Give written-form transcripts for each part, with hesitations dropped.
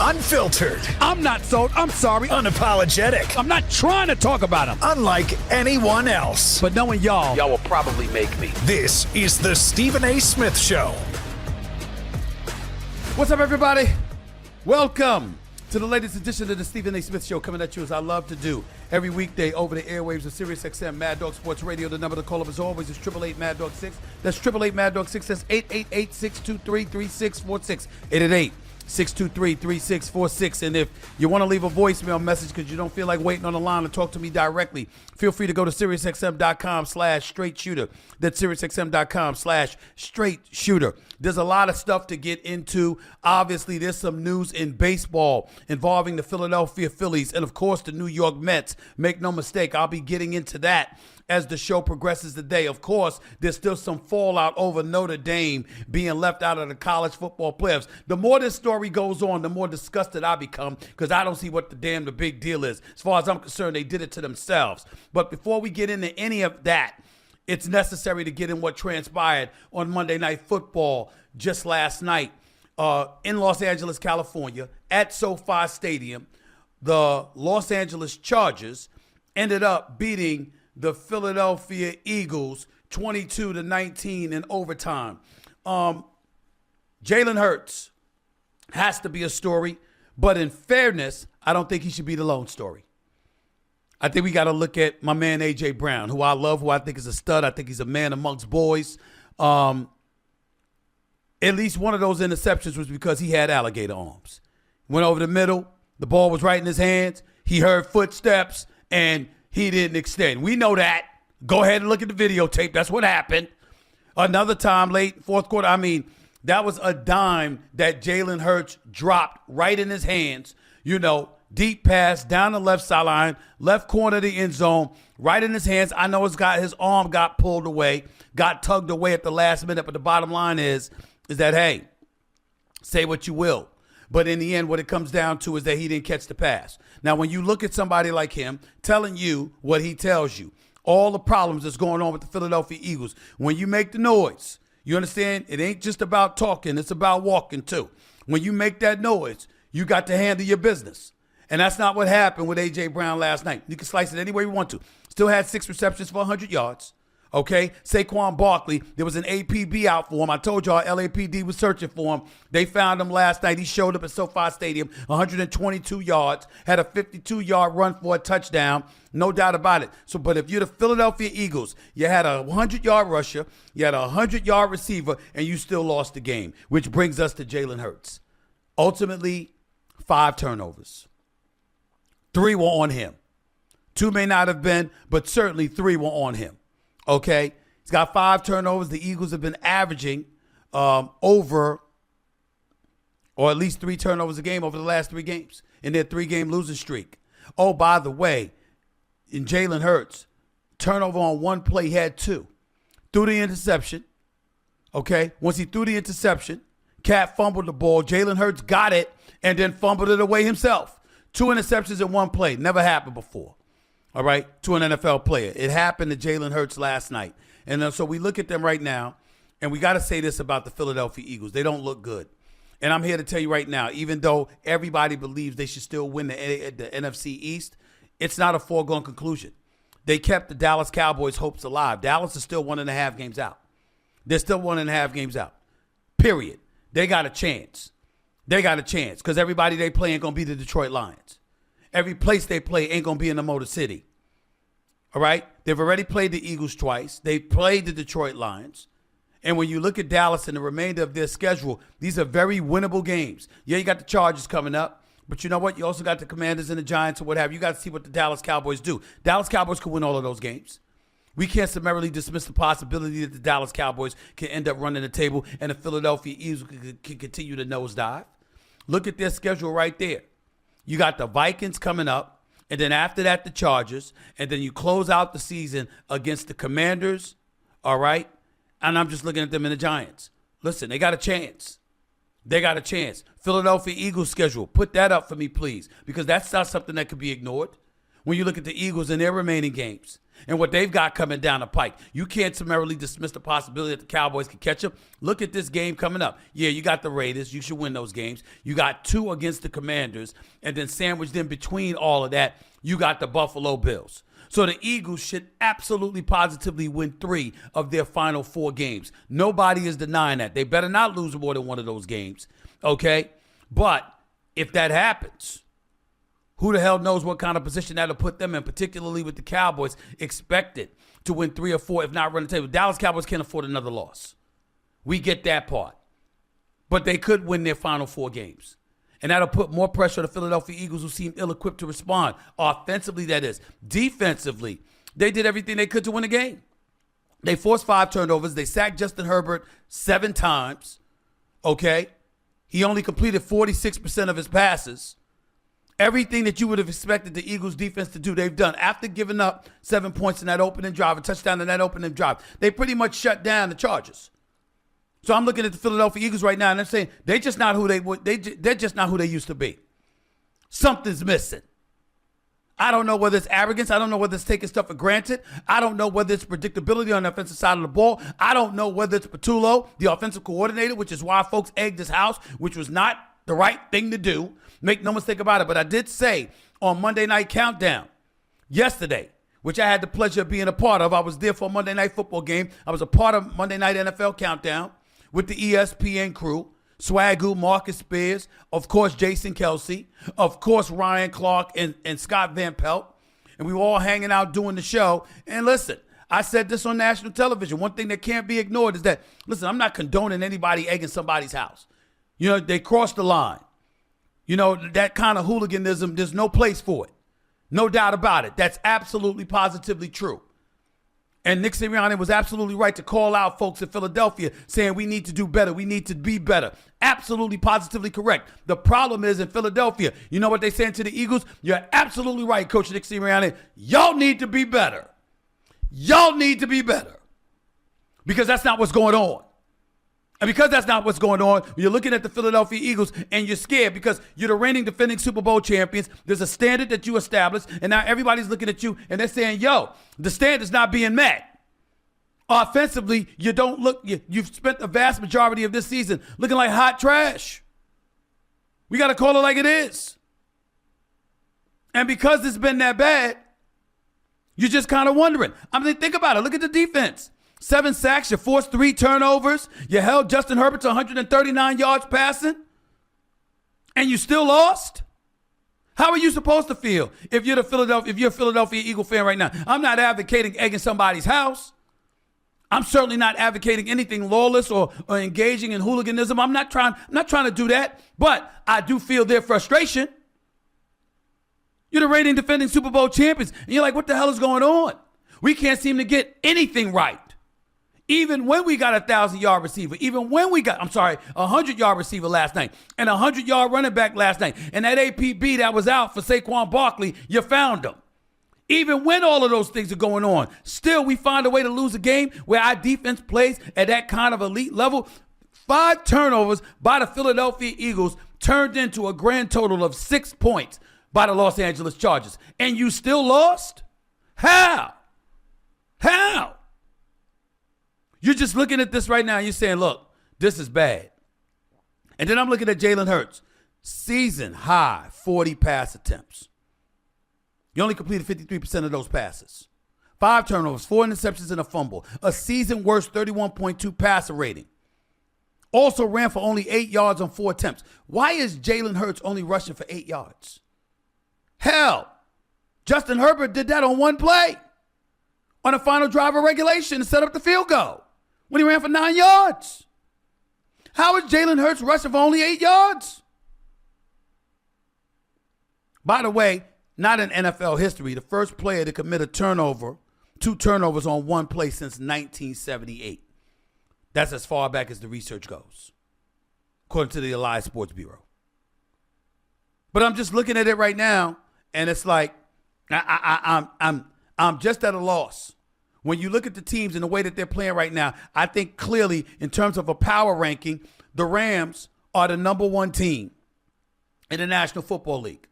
Unfiltered. I'm not sold. I'm sorry. Unapologetic. I'm not trying to talk about him. Unlike anyone else. But knowing y'all will probably make me. This is the Stephen A. Smith Show. What's up, everybody? Welcome to the latest edition of the Stephen A. Smith Show, coming at you as I love to do every weekday over the airwaves of SiriusXM Mad Dog Sports Radio. The number to call up as always is 888 Mad Dog 6. That's 888 Mad Dog 6. That's 888-623-3646. 888-623-3646. And if you want to leave a voicemail message because you don't feel like waiting on the line to talk to me directly, feel free to go to SiriusXM.com/straight shooter. That's SiriusXM.com/straight shooter. There's a lot of stuff to get into. Obviously, there's some news in baseball involving the Philadelphia Phillies and, of course, the New York Mets. Make no mistake, I'll be getting into that as the show progresses today. Of course, there's still some fallout over Notre Dame being left out of the college football playoffs. The more this story goes on, the more disgusted I become because I don't see what the big deal is. As far as I'm concerned, they did it to themselves. But before we get into any of that, it's necessary to get in what transpired on Monday Night Football just last night in Los Angeles, California, at SoFi Stadium. The Los Angeles Chargers ended up beating the Philadelphia Eagles 22-19 in overtime. Jalen Hurts has to be a story, but in fairness, I don't think he should be the lone story. I think we got to look at my man A.J. Brown, who I love, who I think is a stud. I think he's a man amongst boys. At least one of those interceptions was because he had alligator arms. Went over the middle. The ball was right in his hands. He heard footsteps, and he didn't extend. We know that. Go ahead and look at the videotape. That's what happened. Another time late, fourth quarter, that was a dime that Jalen Hurts dropped right in his hands. Deep pass down the left sideline, left corner of the end zone, right in his hands. I know his arm got pulled away, got tugged away at the last minute, but the bottom line is that, hey, say what you will. But in the end, what it comes down to is that he didn't catch the pass. Now, when you look at somebody like him telling you what he tells you, all the problems that's going on with the Philadelphia Eagles, when you make the noise, you understand? It ain't just about talking. It's about walking, too. When you make that noise, you got to handle your business. And that's not what happened with A.J. Brown last night. You can slice it any way you want to. Still had 6 receptions for 100 yards. Okay, Saquon Barkley, there was an APB out for him. I told y'all LAPD was searching for him. They found him last night. He showed up at SoFi Stadium, 122 yards, had a 52-yard run for a touchdown. No doubt about it. But if you're the Philadelphia Eagles, you had a 100-yard rusher, you had a 100-yard receiver, and you still lost the game, which brings us to Jalen Hurts. Ultimately, 5 turnovers. 3 were on him. 2 may not have been, but certainly 3 were on him. Okay, he's got 5 turnovers. The Eagles have been averaging over, or at least 3 turnovers a game over the last 3 games in their 3-game losing streak. Oh, by the way, in Jalen Hurts, turnover on 1 play, he had 2. Threw the interception. Okay, once he threw the interception, Cat fumbled the ball. Jalen Hurts got it and then fumbled it away himself. 2 interceptions in 1 play. Never happened before. All right, to an NFL player. It happened to Jalen Hurts last night. And so we look at them right now, and we got to say this about the Philadelphia Eagles. They don't look good. And I'm here to tell you right now, even though everybody believes they should still win the NFC East, it's not a foregone conclusion. They kept the Dallas Cowboys' hopes alive. Dallas is still 1.5 games out. They're still 1.5 games out, period. They got a chance. They got a chance because everybody they play ain't going to be the Detroit Lions. Every place they play ain't going to be in the Motor City. All right? They've already played the Eagles twice. They played the Detroit Lions. And when you look at Dallas and the remainder of their schedule, these are very winnable games. Yeah, you got the Chargers coming up. But you know what? You also got the Commanders and the Giants or what have you. You got to see what the Dallas Cowboys do. Dallas Cowboys could win all of those games. We can't summarily dismiss the possibility that the Dallas Cowboys can end up running the table and the Philadelphia Eagles can continue to nosedive. Look at their schedule right there. You got the Vikings coming up, and then after that, the Chargers, and then you close out the season against the Commanders, all right? And I'm just looking at them and the Giants. Listen, they got a chance. They got a chance. Philadelphia Eagles schedule, put that up for me, please, because that's not something that could be ignored. When you look at the Eagles and their remaining games, and what they've got coming down the pike. You can't summarily dismiss the possibility that the Cowboys can catch them. Look at this game coming up. Yeah, you got the Raiders. You should win those games. You got 2 against the Commanders, and then sandwiched in between all of that, you got the Buffalo Bills. So the Eagles should absolutely positively win 3 of their final 4 games. Nobody is denying that. They better not lose more than one of those games, okay? But if that happens, who the hell knows what kind of position that'll put them in, particularly with the Cowboys expected to win 3 or 4, if not run the table. Dallas Cowboys can't afford another loss. We get that part. But they could win their final 4 games. And that'll put more pressure on the Philadelphia Eagles, who seem ill-equipped to respond. Offensively, that is. Defensively, they did everything they could to win the game. They forced 5 turnovers. They sacked Justin Herbert 7 times. Okay? He only completed 46% of his passes. Everything that you would have expected the Eagles defense to do, they've done. After giving up 7 points in that opening drive, a touchdown in that opening drive, they pretty much shut down the Chargers. So I'm looking at the Philadelphia Eagles right now, and I'm saying they're just not who they're just not who they used to be. Something's missing. I don't know whether it's arrogance. I don't know whether it's taking stuff for granted. I don't know whether it's predictability on the offensive side of the ball. I don't know whether it's Patullo, the offensive coordinator, which is why folks egged this house, which was not the right thing to do. Make no mistake about it. But I did say on Monday Night Countdown yesterday, which I had the pleasure of being a part of. I was there for a Monday Night Football game. I was a part of Monday Night NFL Countdown with the ESPN crew. Swagoo, Marcus Spears, of course, Jason Kelsey, of course, Ryan Clark and Scott Van Pelt. And we were all hanging out doing the show. And listen, I said this on national television. One thing that can't be ignored is that, listen, I'm not condoning anybody egging somebody's house. You know, they crossed the line. You know, that kind of hooliganism, there's no place for it. No doubt about it. That's absolutely positively true. And Nick Sirianni was absolutely right to call out folks in Philadelphia saying we need to do better. We need to be better. Absolutely positively correct. The problem is in Philadelphia, you know what they're saying to the Eagles? You're absolutely right, Coach Nick Sirianni. Y'all need to be better. Y'all need to be better. Because that's not what's going on. And because that's not what's going on, you're looking at the Philadelphia Eagles and you're scared because you're the reigning defending Super Bowl champions. There's a standard that you established, and now everybody's looking at you and they're saying, yo, the standard's not being met. Offensively, you don't look, you've spent the vast majority of this season looking like hot trash. We got to call it like it is. And because it's been that bad, you're just kind of wondering. I mean, think about it. Look at the defense. 7 sacks, you forced 3 turnovers, you held Justin Herbert to 139 yards passing, and you still lost? How are you supposed to feel if you're a Philadelphia Eagle fan right now? I'm not advocating egging somebody's house. I'm certainly not advocating anything lawless or engaging in hooliganism. I'm not trying to do that, but I do feel their frustration. You're the reigning defending Super Bowl champions, and you're like, what the hell is going on? We can't seem to get anything right. Even when we got a 1,000-yard receiver, even when we got, 100-yard receiver last night, and a 100-yard running back last night, and that APB that was out for Saquon Barkley, you found him. Even when all of those things are going on, still we find a way to lose a game where our defense plays at that kind of elite level. 5 turnovers by the Philadelphia Eagles turned into a grand total of 6 points by the Los Angeles Chargers. And you still lost? How? You're just looking at this right now and you're saying, look, this is bad. And then I'm looking at Jalen Hurts. Season high 40 pass attempts. You only completed 53% of those passes. 5 turnovers, 4 interceptions, and a fumble. A season worst 31.2 passer rating. Also ran for only 8 yards on 4 attempts. Why is Jalen Hurts only rushing for 8 yards? Hell, Justin Herbert did that on 1 play. On the final drive of regulation to set up the field goal. When he ran for 9 yards. How is Jalen Hurts rushing for only 8 yards? By the way, not in NFL history, the first player to commit a turnover, 2 turnovers on 1 play since 1978. That's as far back as the research goes, according to the Elias Sports Bureau. But I'm just looking at it right now, and it's like I'm just at a loss. When you look at the teams and the way that they're playing right now, I think clearly in terms of a power ranking, the Rams are the number 1 team in the National Football League.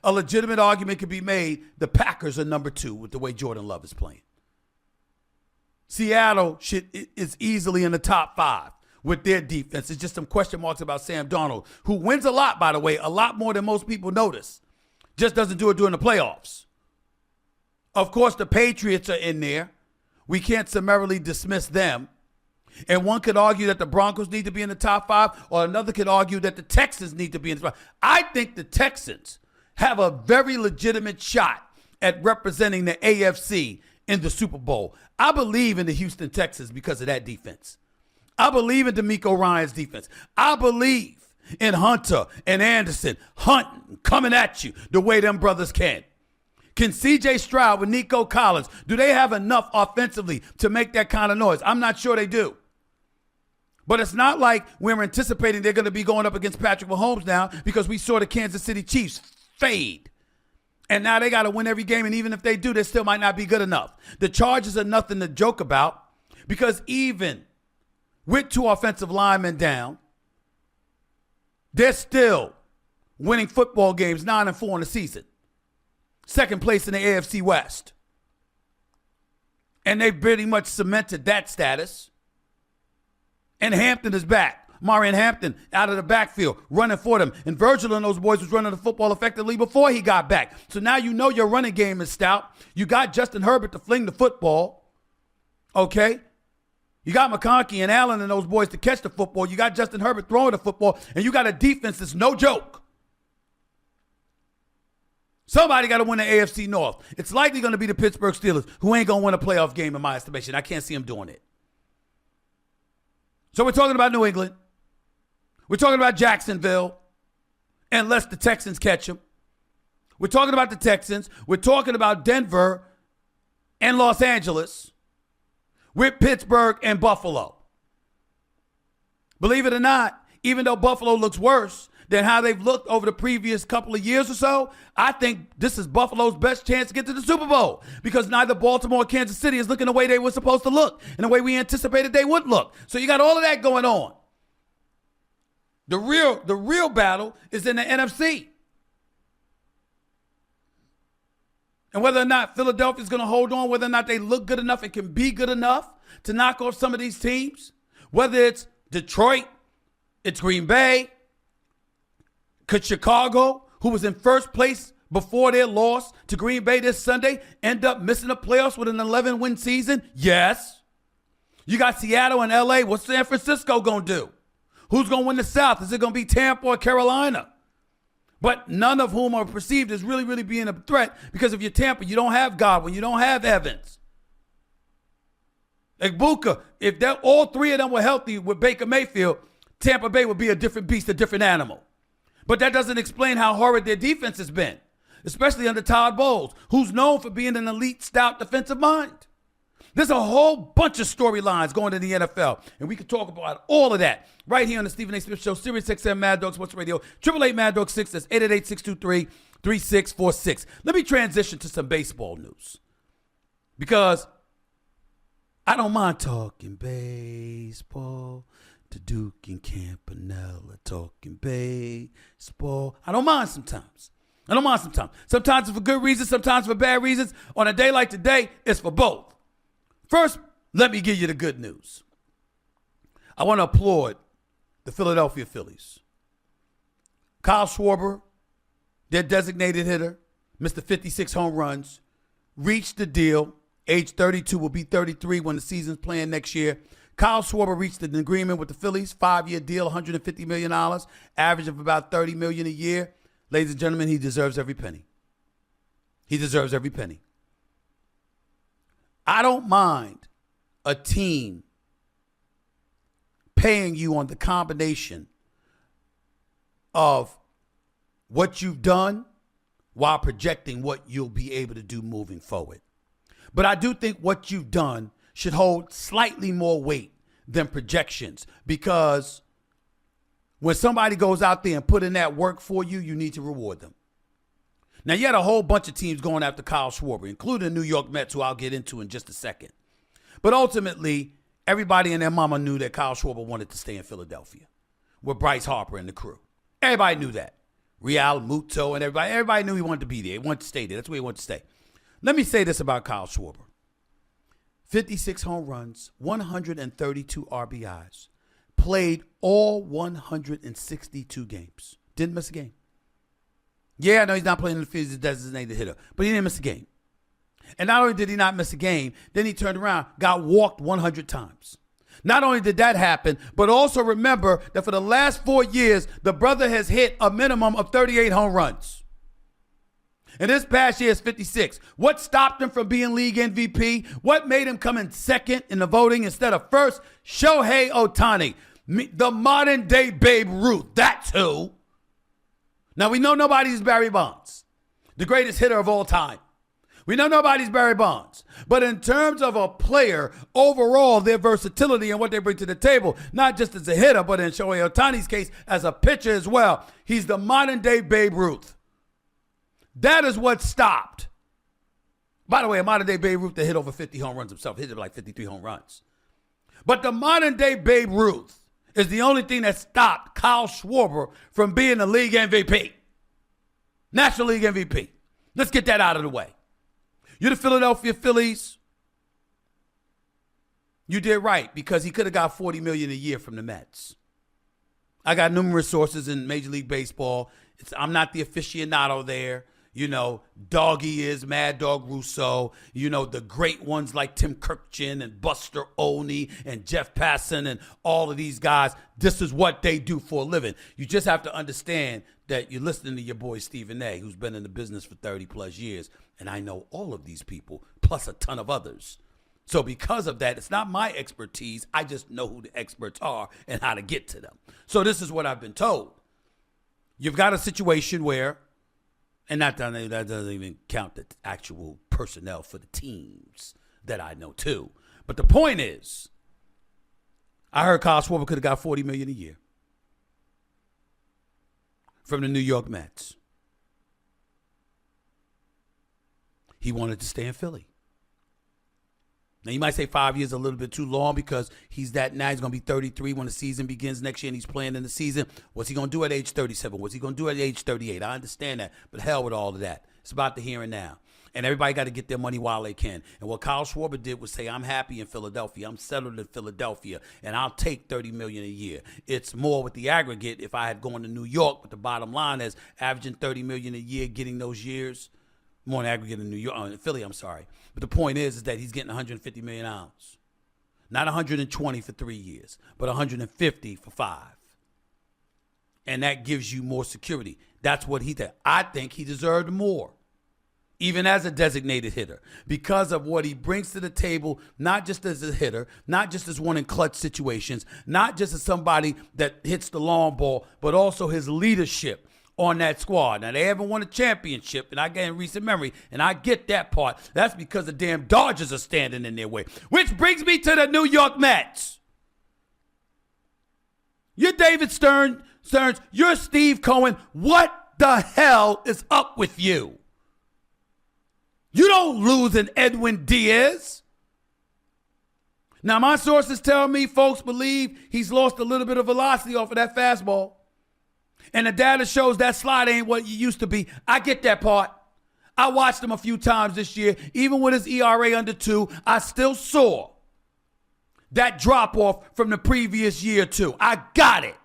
a legitimate argument could be made the Packers are number 2 with the way Jordan Love is playing. Seattle is easily in the top 5 with their defense. It's just some question marks about Sam Darnold, who wins a lot, by the way, a lot more than most people notice. Just doesn't do it during the playoffs. Of course, the Patriots are in there. We can't summarily dismiss them. And one could argue that the Broncos need to be in the top 5, or another could argue that the Texans need to be in the top 5. I think the Texans have a very legitimate shot at representing the AFC in the Super Bowl. I believe in the Houston Texans because of that defense. I believe in DeMeco Ryans' defense. I believe in Hunter and Anderson hunting, coming at you the way them brothers can. Can C.J. Stroud with Nico Collins, do they have enough offensively to make that kind of noise? I'm not sure they do. But it's not like we're anticipating they're going to be going up against Patrick Mahomes now because we saw the Kansas City Chiefs fade. And now they got to win every game, and even if they do, they still might not be good enough. The Chargers are nothing to joke about because even with 2 offensive linemen down, they're still winning football games 9-4 in the season. Second place in the AFC West. And they've pretty much cemented that status. And Hampton is back. Marion Hampton out of the backfield, running for them. And Virgil and those boys was running the football effectively before he got back. So now you know your running game is stout. You got Justin Herbert to fling the football. Okay? You got McConkey and Allen and those boys to catch the football. You got Justin Herbert throwing the football. And you got a defense that's no joke. Somebody got to win the AFC North. It's likely going to be the Pittsburgh Steelers, who ain't going to win a playoff game in my estimation. I can't see them doing it. So we're talking about New England. We're talking about Jacksonville, unless the Texans catch them. We're talking about the Texans. We're talking about Denver and Los Angeles with Pittsburgh and Buffalo. Believe it or not, even though Buffalo looks worse than how they've looked over the previous couple of years or so, I think this is Buffalo's best chance to get to the Super Bowl because neither Baltimore or Kansas City is looking the way they were supposed to look and the way we anticipated they would look. So you got all of that going on. The real battle is in the NFC. And whether or not Philadelphia is going to hold on, whether or not they look good enough and can be good enough to knock off some of these teams, whether it's Detroit, it's Green Bay, could Chicago, who was in first place before their loss to Green Bay this Sunday, end up missing the playoffs with an 11-win season? Yes. You got Seattle and L.A. What's San Francisco going to do? Who's going to win the South? Is it going to be Tampa or Carolina? But none of whom are perceived as really being a threat because if you're Tampa, you don't have Godwin, you don't have Evans. Like Buka, if all 3 of them were healthy with Baker Mayfield, Tampa Bay would be a different beast, a different animal. But that doesn't explain how horrid their defense has been, especially under Todd Bowles, who's known for being an elite, stout defensive mind. There's a whole bunch of storylines going in the NFL, and we can talk about all of that right here on the Stephen A. Smith Show, Sirius XM Mad Dog Sports Radio, 888 Mad Dog 6, that's 888-623-3646. Let me transition to some baseball news because I don't mind talking baseball. To Duke and Campanella talking baseball. I don't mind sometimes. Sometimes for good reasons, sometimes for bad reasons. On a day like today, it's for both. First, let me give you the good news. I want to applaud the Philadelphia Phillies. Kyle Schwarber, their designated hitter, Mr. 56 home runs, reached the deal. Age 32, will be 33 when the season's playing next year. Kyle Schwarber reached an agreement with the Phillies, 5-year deal, $150 million, average of about $30 million a year. Ladies and gentlemen, he deserves every penny. He deserves every penny. I don't mind a team paying you on the combination of what you've done while projecting what you'll be able to do moving forward. But I do think what you've done should hold slightly more weight than projections because when somebody goes out there and put in that work for you, you need to reward them. Now, you had a whole bunch of teams going after Kyle Schwarber, including the New York Mets, who I'll get into in just a second. But ultimately, everybody and their mama knew that Kyle Schwarber wanted to stay in Philadelphia with Bryce Harper and the crew. Everybody knew that, Real Muto and everybody. Everybody knew he wanted to be there. He wanted to stay there. That's where he wanted to stay. Let me say this about Kyle Schwarber. 56 home runs, 132 RBIs. Played all 162 games. Didn't miss a game. Yeah, I know he's not playing in the field as a designated hitter, but he didn't miss a game. And not only did he not miss a game, then he turned around, got walked 100 times. Not only did that happen, but also remember that for the last 4 years, the brother has hit a minimum of 38 home runs. And this past year is 56. What stopped him from being league MVP? What made him come in second in the voting instead of first? Shohei Ohtani, the modern day Babe Ruth. That's who. Now, we know nobody's Barry Bonds, the greatest hitter of all time. We know nobody's Barry Bonds. But in terms of a player, overall, their versatility and what they bring to the table, not just as a hitter, but in Shohei Ohtani's case, as a pitcher as well, he's the modern day Babe Ruth. That is what stopped. By the way, a modern day Babe Ruth that hit over 50 home runs himself, hit like 53 home runs. But the modern day Babe Ruth is the only thing that stopped Kyle Schwarber from being the league MVP. National League MVP. Let's get that out of the way. You're the Philadelphia Phillies. You did right because he could have got $40 million a year from the Mets. I got numerous sources in Major League Baseball. I'm not the aficionado there. You know, Doggy is Mad Dog Russo. You know, the great ones like Tim Kirkchin and Buster Olney and Jeff Passan and all of these guys. This is what they do for a living. You just have to understand that you're listening to your boy Stephen A., who's been in the business for 30 plus years. And I know all of these people, plus a ton of others. So because of that, it's not my expertise. I just know who the experts are and how to get to them. So this is what I've been told. You've got a situation where, and that doesn't even count the actual personnel for the teams that I know too. But the point is, I heard Kyle Schwarber could have got $40 million a year from the New York Mets. He wanted to stay in Philly. Now, you might say 5 years is a little bit too long because he's going to be 33 when the season begins next year and he's playing in the season. What's he going to do at age 37? What's he going to do at age 38? I understand that, but hell with all of that. It's about the here and now. And everybody got to get their money while they can. And what Kyle Schwarber did was say, I'm happy in Philadelphia. I'm settled in Philadelphia, and I'll take $30 million a year. It's more with the aggregate if I had gone to New York, but the bottom line is averaging $30 million a year, getting those years. More in aggregate in New York, in Philly, I'm sorry. But the point is that he's getting $150 million. Not 120 for 3 years, but 150 for 5. And that gives you more security. That's what he did. I think he deserved more, even as a designated hitter, because of what he brings to the table, not just as a hitter, not just as one in clutch situations, not just as somebody that hits the long ball, but also his leadership on that squad. Now, they haven't won a championship, and I get in recent memory, and I get that part. That's because the damn Dodgers are standing in their way. Which brings me to the New York Mets. You're David Stearns. You're Steve Cohen. What the hell is up with you? You don't lose an Edwin Diaz. Now, my sources tell me folks believe he's lost a little bit of velocity off of that fastball. And the data shows that slide ain't what you used to be. I get that part. I watched him a few times this year. Even with his ERA under 2, I still saw that drop-off from the previous year, too. I got it.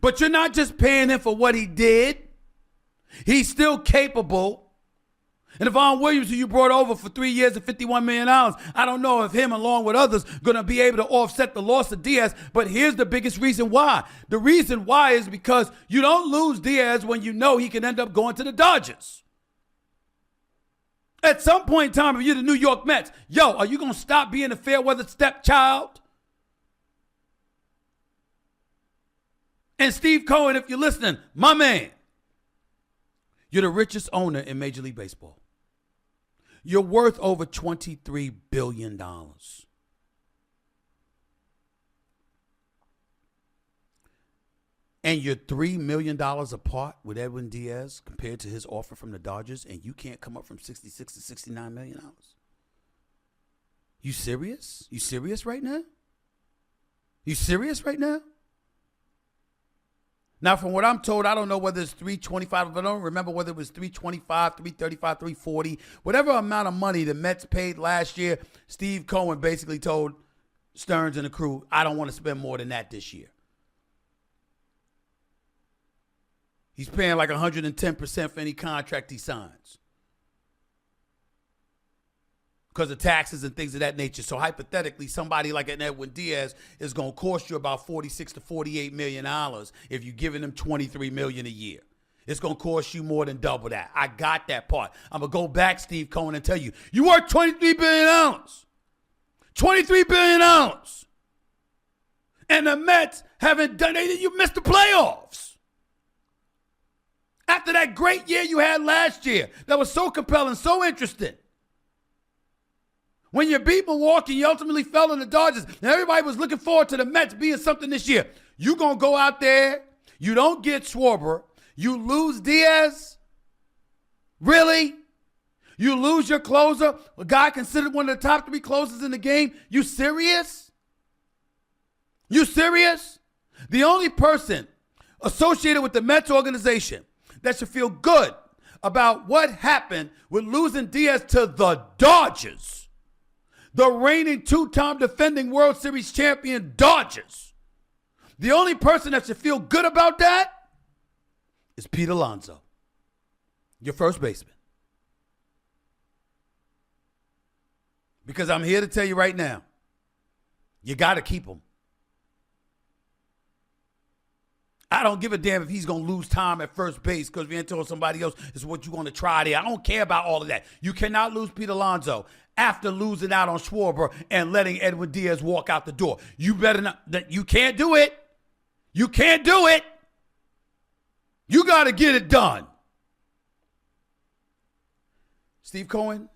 But you're not just paying him for what he did. He's still capable. And Devon Williams, who you brought over for 3 years and $51 million, I don't know if him, along with others, going to be able to offset the loss of Diaz. But here's the biggest reason why. The reason why is because you don't lose Diaz when you know he can end up going to the Dodgers. At some point in time, if you're the New York Mets, are you going to stop being a fair-weather stepchild? And Steve Cohen, if you're listening, my man, you're the richest owner in Major League Baseball. You're worth over $23 billion. And you're $3 million apart with Edwin Diaz compared to his offer from the Dodgers, and you can't come up from $66 to $69 million. You serious? You serious right now? You serious right now? Now, from what I'm told, I don't know whether it's 325. I don't remember whether it was 325, 335, 340. Whatever amount of money the Mets paid last year, Steve Cohen basically told Stearns and the crew, I don't want to spend more than that this year. He's paying like 110% for any contract he signs because of taxes and things of that nature. So hypothetically, somebody like an Edwin Diaz is going to cost you about $46 to $48 million if you're giving him $23 million a year. It's going to cost you more than double that. I got that part. I'm going to go back, Steve Cohen, and tell you, you worth $23 billion. $23 billion. And the Mets haven't done anything. You missed the playoffs. After that great year you had last year that was so compelling, so interesting. When you beat Milwaukee, you ultimately fell in the Dodgers, and everybody was looking forward to the Mets being something this year. You're going to go out there, you don't get Schwarber, you lose Diaz? Really? You lose your closer, a guy considered one of the top 3 closers in the game? You serious? You serious? The only person associated with the Mets organization that should feel good about what happened with losing Diaz to the Dodgers, the reigning 2-time defending World Series champion Dodgers. The only person that should feel good about that is Pete Alonso, your first baseman. Because I'm here to tell you right now, you got to keep him. I don't give a damn if he's going to lose time at first base because we ain't told somebody else is what you're going to try there. I don't care about all of that. You cannot lose Pete Alonso after losing out on Schwarber and letting Edwin Diaz walk out the door. You better not. You can't do it. You can't do it. You got to get it done. Steve Cohen.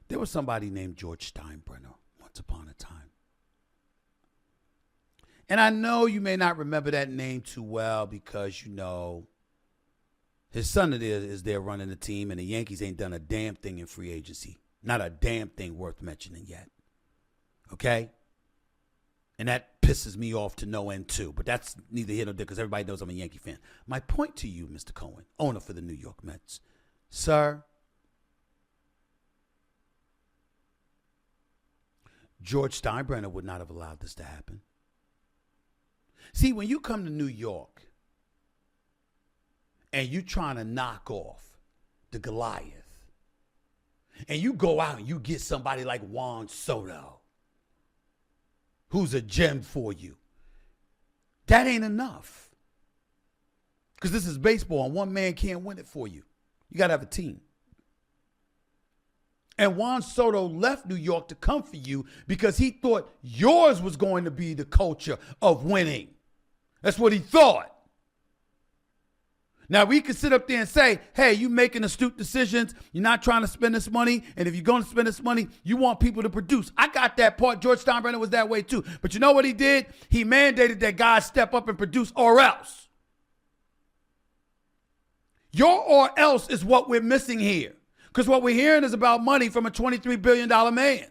There was somebody named George Steinbrenner once upon a time. And I know you may not remember that name too well because, you know, his son is there running the team, and the Yankees ain't done a damn thing in free agency. Not a damn thing worth mentioning yet. Okay? And that pisses me off to no end, too. But that's neither here nor there because everybody knows I'm a Yankee fan. My point to you, Mr. Cohen, owner for the New York Mets. Sir, George Steinbrenner would not have allowed this to happen. See, when you come to New York and you're trying to knock off the Goliath, and you go out and you get somebody like Juan Soto, who's a gem for you, that ain't enough. Because this is baseball, and one man can't win it for you. You got to have a team. And Juan Soto left New York to come for you because he thought yours was going to be the culture of winning. That's what he thought. Now, we could sit up there and say, hey, you making astute decisions. You're not trying to spend this money. And if you're going to spend this money, you want people to produce. I got that part. George Steinbrenner was that way too. But you know what he did? He mandated that guys step up and produce or else. Your or else is what we're missing here. Because what we're hearing is about money from a $23 billion man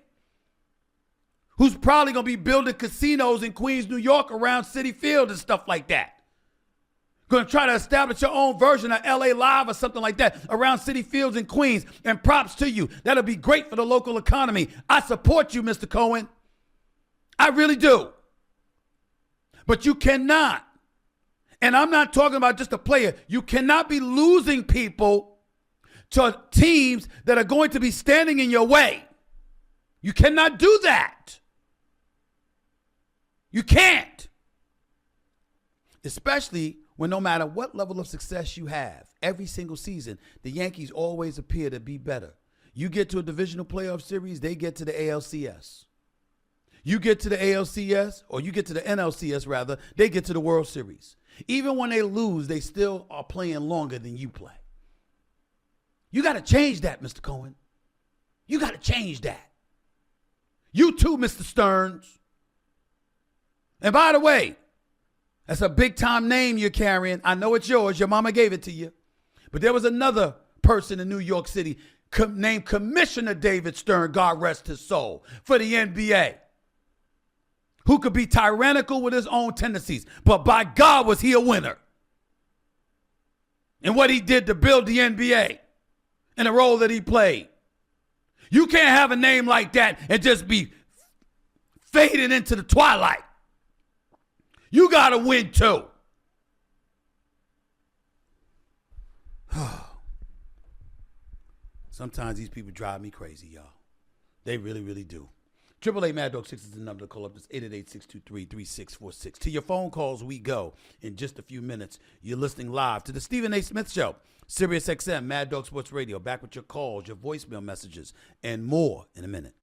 who's probably going to be building casinos in Queens, New York around Citi Field and stuff like that. Going to try to establish your own version of LA Live or something like that around Citi Fields in Queens. And props to you. That'll be great for the local economy. I support you, Mr. Cohen. I really do. But you cannot, and I'm not talking about just a player, you cannot be losing people to teams that are going to be standing in your way. You cannot do that. You can't. Especially when no matter what level of success you have, every single season, the Yankees always appear to be better. You get to a divisional playoff series, they get to the ALCS. You get to the ALCS, or you get to the NLCS rather, they get to the World Series. Even when they lose, they still are playing longer than you play. You got to change that, Mr. Cohen. You got to change that. You too, Mr. Stearns. And by the way, that's a big-time name you're carrying. I know it's yours. Your mama gave it to you. But there was another person in New York City named Commissioner David Stern, God rest his soul, for the NBA, who could be tyrannical with his own tendencies. But by God, was he a winner. And what he did to build the NBA and the role that he played. You can't have a name like that and just be fading into the twilight. You got to win too. Sometimes these people drive me crazy, y'all. They really, really do. 888 Mad Dog 6 is the number to call up. It's 888-623-3646. To your phone calls we go in just a few minutes. You're listening live to the Stephen A. Smith Show. Sirius XM, Mad Dog Sports Radio. Back with your calls, your voicemail messages, and more in a minute.